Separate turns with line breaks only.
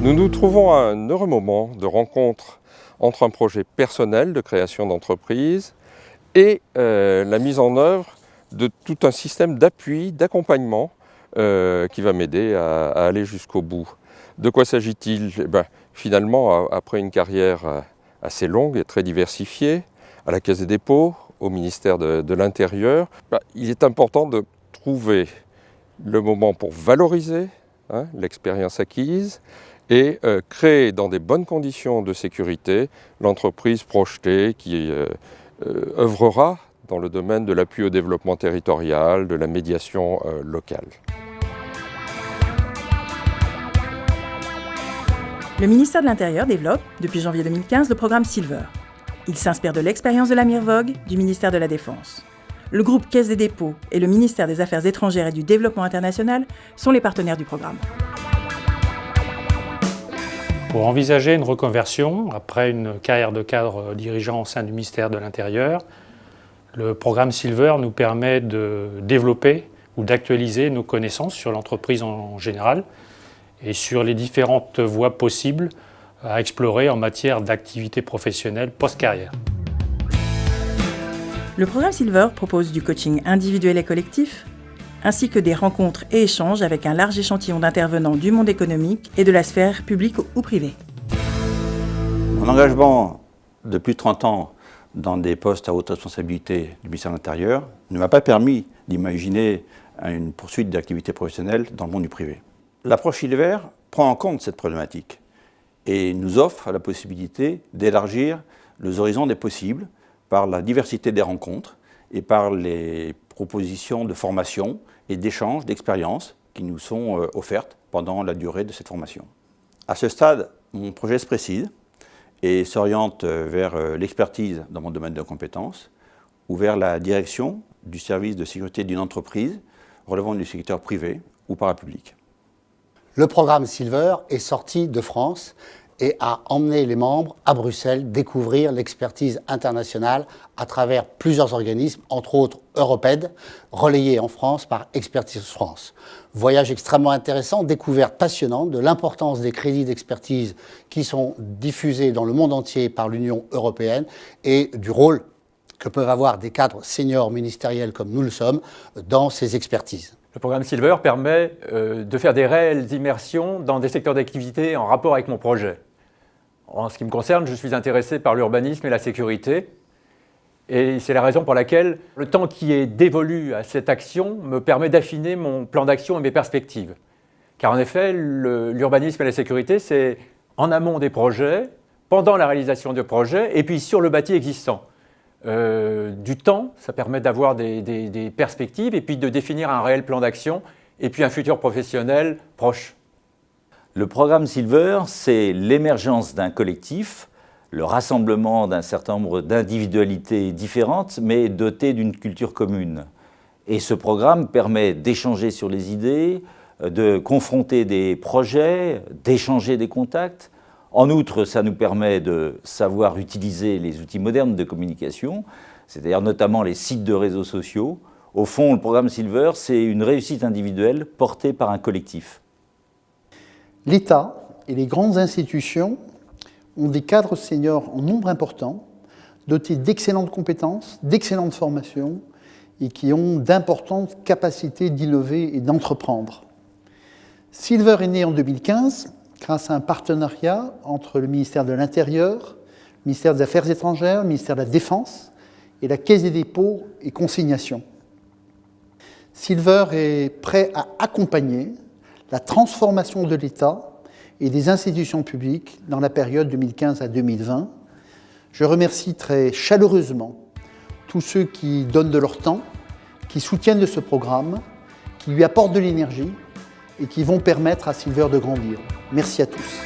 Nous nous trouvons à un heureux moment de rencontre entre un projet personnel de création d'entreprise et la mise en œuvre de tout un système d'appui, d'accompagnement qui va m'aider à aller jusqu'au bout. De quoi s'agit-il? Finalement, après une carrière assez longue et très diversifiée, à la Caisse des dépôts, au ministère de l'Intérieur, il est important de trouver le moment pour valoriser l'expérience acquise et créer dans des bonnes conditions de sécurité l'entreprise projetée qui œuvrera dans le domaine de l'appui au développement territorial, de la médiation locale.
Le ministère de l'Intérieur développe, depuis janvier 2015, le programme Silver. Il s'inspire de l'expérience de la Mirvogue du ministère de la Défense. Le groupe Caisse des dépôts et le ministère des Affaires étrangères et du Développement international sont les partenaires du programme.
Pour envisager une reconversion, après une carrière de cadre dirigeant au sein du ministère de l'Intérieur, le programme Silver nous permet de développer ou d'actualiser nos connaissances sur l'entreprise en général et sur les différentes voies possibles à explorer en matière d'activité professionnelle post-carrière.
Le programme Silver propose du coaching individuel et collectif, ainsi que des rencontres et échanges avec un large échantillon d'intervenants du monde économique et de la sphère publique ou privée.
Mon engagement de plus de 30 ans dans des postes à haute responsabilité du ministère de l'Intérieur ne m'a pas permis d'imaginer une poursuite d'activité professionnelle dans le monde du privé. L'approche Silver prend en compte cette problématique et nous offre la possibilité d'élargir les horizons des possibles par la diversité des rencontres et par les propositions de formation et d'échanges d'expériences qui nous sont offertes pendant la durée de cette formation. À ce stade, mon projet se précise et s'oriente vers l'expertise dans mon domaine de compétences ou vers la direction du service de sécurité d'une entreprise relevant du secteur privé ou parapublic.
Le programme Silver est sorti de France et a emmené les membres à Bruxelles découvrir l'expertise internationale à travers plusieurs organismes, entre autres Europed, relayés en France par Expertise France. Voyage extrêmement intéressant, découverte passionnante de l'importance des crédits d'expertise qui sont diffusés dans le monde entier par l'Union européenne et du rôle que peuvent avoir des cadres seniors ministériels comme nous le sommes dans ces expertises.
Le programme Silver permet de faire des réelles immersions dans des secteurs d'activité en rapport avec mon projet. En ce qui me concerne, je suis intéressé par l'urbanisme et la sécurité. Et c'est la raison pour laquelle le temps qui est dévolu à cette action me permet d'affiner mon plan d'action et mes perspectives. Car en effet, l'urbanisme et la sécurité, c'est en amont des projets, pendant la réalisation de projets, et puis sur le bâti existant. Du temps, ça permet d'avoir des perspectives et puis de définir un réel plan d'action et puis un futur professionnel proche.
Le programme Silver, c'est l'émergence d'un collectif, le rassemblement d'un certain nombre d'individualités différentes, mais dotées d'une culture commune. Et ce programme permet d'échanger sur les idées, de confronter des projets, d'échanger des contacts. En outre, ça nous permet de savoir utiliser les outils modernes de communication, c'est-à-dire notamment les sites de réseaux sociaux. Au fond, le programme Silver, c'est une réussite individuelle portée par un collectif.
L'État et les grandes institutions ont des cadres seniors en nombre important, dotés d'excellentes compétences, d'excellentes formations et qui ont d'importantes capacités d'innover et d'entreprendre. Silver est né en 2015 grâce à un partenariat entre le ministère de l'Intérieur, le ministère des Affaires étrangères, le ministère de la Défense et la Caisse des dépôts et consignations. Silver est prêt à accompagner la transformation de l'État et des institutions publiques dans la période 2015 à 2020. Je remercie très chaleureusement tous ceux qui donnent de leur temps, qui soutiennent ce programme, qui lui apportent de l'énergie et qui vont permettre à Silver de grandir. Merci à tous.